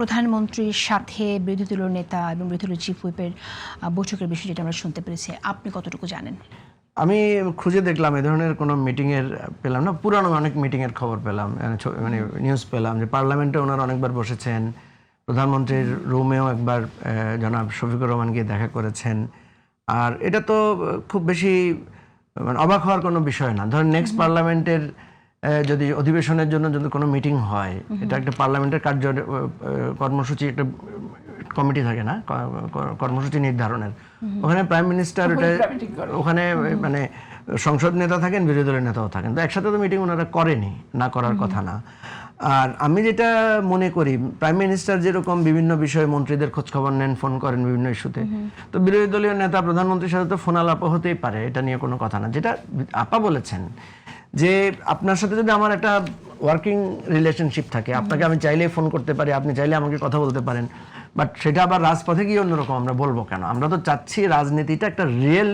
প্রধানমন্ত্রীর সাথে বিরোধী দলীয় নেতা এবং বিরোধী দলীয় চিফ হুইপের বৈঠকের বিষয় যেটা আমরা শুনতে পেরেছি, আপনি কতটুকু জানেন? আমি খুঁজে দেখলাম এ ধরনের কোনো মিটিংয়ের পেলাম না। পুরানো অনেক মিটিংয়ের খবর পেলাম, মানে নিউজ পেলাম যে পার্লামেন্টে ওনারা অনেকবার বসেছেন, প্রধানমন্ত্রীর রুমেও একবার জনাব শফিকুর রহমান গিয়ে দেখা করেছেন। আর এটা তো খুব বেশি মানে অবাক হওয়ার কোনো বিষয় না। ধরেন নেক্সট পার্লামেন্টের যদি অধিবেশনের জন্য যদি কোনো মিটিং হয়, এটা একটা পার্লামেন্টের কর্মসূচি, একটা কমিটি থাকে না কর্মসূচি নির্ধারণের, ওখানে প্রাইম মিনিস্টার ওখানে মানে সংসদ নেতা থাকেন, বিরোধী দলের নেতাও থাকেন, তো একসাথে তো মিটিং ওনারা করেনি, না করার কথা না। আর আমি যেটা মনে করি, প্রাইম মিনিস্টার যেরকম বিভিন্ন বিষয়ে মন্ত্রীদের খোঁজখবর নেন, ফোন করেন বিভিন্ন ইস্যুতে, তো বিরোধী দলীয় নেতা প্রধানমন্ত্রীর সাথে তো ফোন আলাপ হতেই পারে, এটা নিয়ে কোনো কথা না। যেটা আপা বলেছেন যে আপনার সাথে যদি আমার একটা ওয়ার্কিং রিলেশনশিপ থাকে, আপনাকে আমি চাইলে ফোন করতে পারি, আপনি চাইলে আমাকে কথা বলতে পারেন, বাট সেটা আবার রাজপথে গিয়ে অন্যরকম আমরা বলবো কেন? আমরা তো চাচ্ছি রাজনীতিটা একটা রিয়েল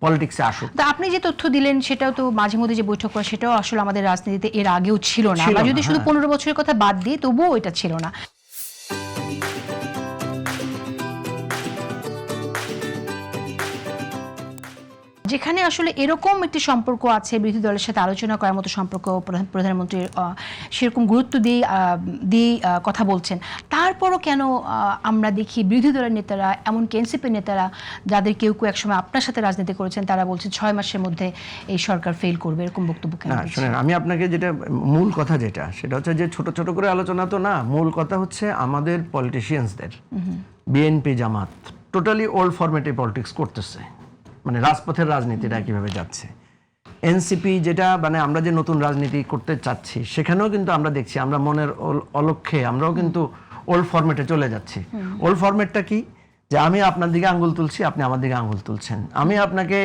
পলিটিক্সে আসুক। তো আপনি যে তথ্য দিলেন সেটাও তো মাঝে মধ্যে যে বৈঠক করা, সেটাও আসলে আমাদের রাজনীতিতে এর আগেও ছিল না। আমরা যদি শুধু 15 বছরের কথা বাদ দিই, তবুও এটা ছিল না। যেখানে আসলে এরকম একটি সম্পর্ক আছে, বিরোধী দলের সাথে আলোচনা করার মতো সম্পর্ক, প্রধানমন্ত্রীর সেরকম গুরুত্ব দিয়ে কথা বলছেন, তারপরও কেন আমরা দেখি বিরোধী দলের নেতারা, এমনকি এনসিপির নেতারা, যাদের কেউ কেউ একসময় আপনার সাথে রাজনীতি করেছেন, তারা বলছেন 6 মাসের মধ্যে এই সরকার ফেল করবে, এরকম বক্তব্য কেন? শুনেন, আমি আপনাকে যেটা মূল কথা সেটা হচ্ছে যে ছোট ছোট করে আলোচনা তো না, মূল কথা হচ্ছে আমাদের পলিটিশিয়ানসদের, বিএনপি জামাত টোটালি ওল্ড ফরম্যাটে পলিটিক্স করতেছে, মানে রাজপথের রাজনীতিটা কিভাবে যাচ্ছে। এনসিপি যেটা মানে আমরা যে নতুন রাজনীতি করতে চাচ্ছি, সেখানেও কিন্তু আমরা দেখছি আমরা মনের অলক্ষ্যে আমরাও কিন্তু ওল্ড ফরম্যাটে চলে যাচ্ছি। ওল্ড ফরম্যাটটা কি? যে আমি আপনার দিকে আঙ্গুল তুলছি, আপনি আমার দিকে আঙ্গুল তুলছেন, আমি আপনাকে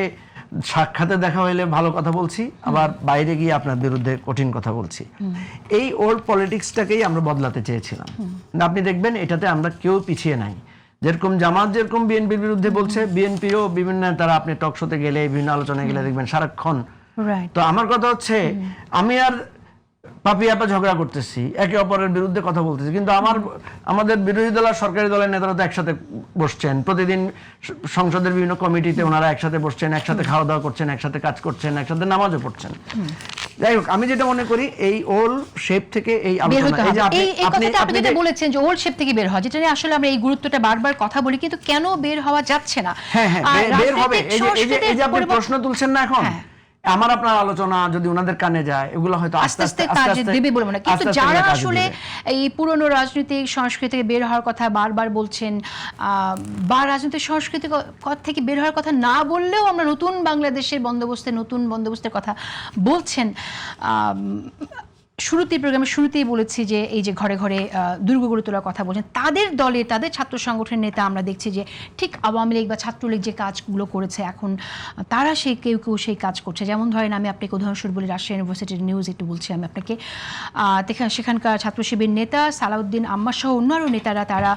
সাক্ষাতে দেখা হইলে ভালো কথা বলছি, আবার বাইরে গিয়ে আপনার বিরুদ্ধে কঠিন কথা বলছি। এই ওল্ড পলিটিক্সটাকেই আমরা বদলাতে চেয়েছিলাম। আপনি দেখবেন এটাতে আমরা কেউ পিছিয়ে নাই। যেরকম জামাত যেরকম বিএনপির বিরুদ্ধে বলছে, বিএনপিও বিভিন্ন তারা আপনি টক শোতে গেলে, বিভিন্ন আলোচনায় গেলে দেখবেন সারাক্ষণ। তো আমার কথা হচ্ছে, আমি আর পাপি আপা ঝগড়া করতেছি, একে অপরের বিরুদ্ধে কথা বলতেছি, কিন্তু আমাদের বিরোধী দল আর সরকারি দলের নেতারা তো একসাথে বসছেন, প্রতিদিন সংসদের বিভিন্ন কমিটিতে ওনারা একসাথে বসছেন, একসাথে খাওয়া দাওয়া করছেন, একসাথে কাজ করছেন, একসাথে নামাজও পড়ছেন। যাই হোক, আমি যেটা মনে করি এই ওল্ড শেপ থেকে এই আলোচনা, আপনি যেটা বলেছেন যে ওল্ড শেপ থেকে বের হওয়া, যেটা নিয়ে আসলে আমরা এই গুরুত্বটা বারবার কথা বলি, কিন্তু কেন বের হওয়া যাচ্ছে না? হ্যাঁ, বের হবে। এই যে আপনি প্রশ্ন তুলছেন না এখন, আমার আপনার আলোচনা যদি ওনাদের কানে যায়, এগুলো হয়তো আস্তে আস্তে কাজে দেবে বলবো না, কিন্তু যারা আসলে এই পুরনো রাজনৈতিক সংস্কৃতি থেকে বের হওয়ার কথা বারবার বলছেন, বা রাজনৈতিক সংস্কৃতি থেকে বের হওয়ার কথা না বললেও আমরা নতুন বাংলাদেশের নতুন বন্দোবস্তের কথা বলছেন। প্রোগ্রামের শুরুতেই বলেছি যে এই যে ঘরে ঘরে দুর্গ গড়ে তোলার কথা বলছেন, তাদের দলে, তাদের ছাত্র সংগঠনের নেতা আমরা দেখছি যে ঠিক আওয়ামী লীগ বা ছাত্রলীগ যে কাজগুলো করেছে, এখন তারা কেউ কেউ সেই কাজ করছে। যেমন ধরেন, আমি আপনাকে উদাহরণস্বরূপ বলি, রাজশাহী ইউনিভার্সিটির নিউজ একটু বলছি আমি আপনাকে। সেখানকার ছাত্র শিবির নেতা সালাউদ্দিন আম্মার সহ অন্যান্য নেতারা, তারা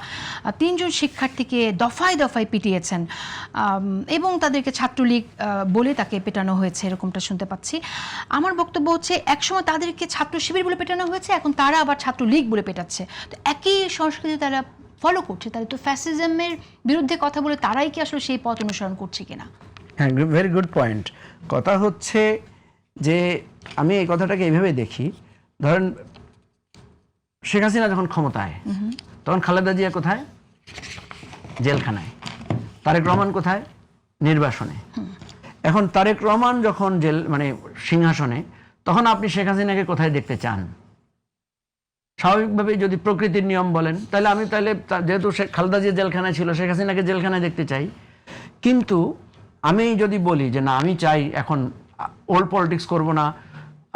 3 জন শিক্ষার্থীকে দফায় দফায় পিটিয়েছেন এবং তাদেরকে ছাত্রলীগ বলে তাকে পেটানো হয়েছে, এরকমটা শুনতে পাচ্ছি। আমার বক্তব্য হচ্ছে, একসময় তাদেরকে ছাত্র শিবির বলে পেটানো হয়েছে, এখন তারা আবার ছাত্রলীগ বলে পেটাচ্ছে। তো একই সংস্কৃতি তারা ফলো করছে, তাদের তো ফ্যাসিজমের বিরুদ্ধে কথা বলে তারাই কি আসলে সেই পথ অনুসরণ করছে কিনা? হ্যাঁ, ভেরি গুড পয়েন্ট। কথা হচ্ছে যে আমি এই কথাটাকে এইভাবে দেখি, ধরেন শেখ হাসিনা যখন ক্ষমতায়, তখন খালেদা জিয়া কোথায়? জেলখানায়। তারেক রহমান কোথায়? নির্বাসনে। এখন তারেক রহমান যখন মানে সিংহাসনে, তখন আপনি শেখ হাসিনাকে কোথায় দেখতে চান? স্বাভাবিকভাবে যদি প্রকৃতির নিয়ম বলেন, তাহলে আমি যেহেতু খালেদা জিয়া জেলখানায় ছিল, শেখ হাসিনাকে জেলখানায় দেখতে চাই। কিন্তু আমি যদি বলি যে না, আমি চাই এখন ওল্ড পলিটিক্স করবো না,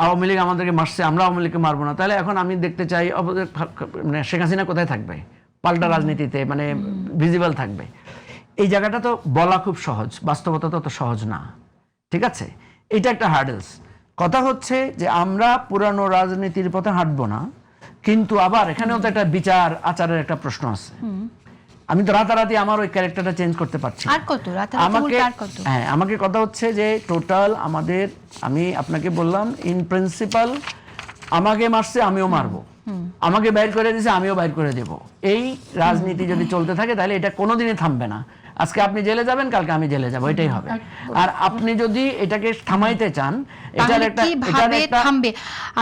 আওয়ামী লীগ আমাদেরকে মারছে, আমরা আওয়ামী লীগকে মারবো না, তাহলে এখন আমি দেখতে চাই মানে শেখ হাসিনা কোথায় থাকবে, পাল্টা রাজনীতিতে মানে ভিজিবল থাকবে। এই জায়গাটা তো বলা খুব সহজ, বাস্তবতা তো সহজ না, ঠিক আছে? এটা একটা হার্ডেলস। কথা হচ্ছে যে আমরা পুরানো রাজনীতির পথে হাঁটবো না, কিন্তু আবার এখানেও তো একটা বিচার আচারের একটা প্রশ্ন আছে। আমি তো রাতারাতি আমার ওই ক্যারেক্টারটা চেঞ্জ করতে পারছি। আমাকে কথা হচ্ছে যে টোটাল আমাদের, আমি আপনাকে বললাম ইন প্রিন্সিপাল আমাকে মারছে, আমিও মারবো। আমাকে বাইর করে দিয়েছে, আমিও বাইর করে দেব। এই রাজনীতি যদি চলতে থাকে তাহলে এটা কোনোদিনই থামবে না। আজকে আপনি জেলে যাবেন, কালকে আমি জেলে যাব, এটাই হবে। আর আপনি যদি এটাকে থামাইতে চান,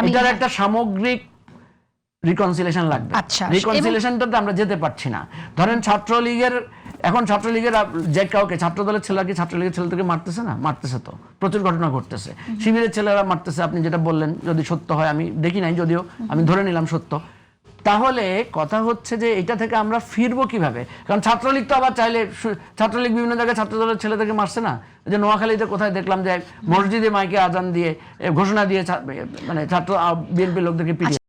এটার একটা সামগ্রিক রিকনসিলিয়েশন লাগবে। আচ্ছা, রিকনসিলিয়েশনটাতে আমরা যেতে পারছি না। ধরেন ছাত্রলীগের যে কাউকে, ছাত্রদলের ছেলেরা কি ছাত্রলীগের ছেলেদেরকে মারতেছে না? মারতেছে তো, প্রচুর ঘটনা ঘটতেছে। শিবিরের ছেলেরা মারতেছে, আপনি যেটা বললেন, যদি সত্য হয়, আমি দেখি নাই যদিও, আমি ধরে নিলাম সত্য। তাহলে কথা হচ্ছে যে এটা থেকে আমরা ফিরবো কিভাবে? কারণ ছাত্রলীগ তো আবার চাইলে, ছাত্রলীগ বিভিন্ন জায়গায় ছাত্রদলের ছেলেদেরকে মারছে না। যে নোয়াখালীতে কোথায় দেখলাম যে মসজিদে মাইকে আজান দিয়ে ঘোষণা দিয়ে মানে ছাত্র বিএনপি লোকদেরকে পিটিয়ে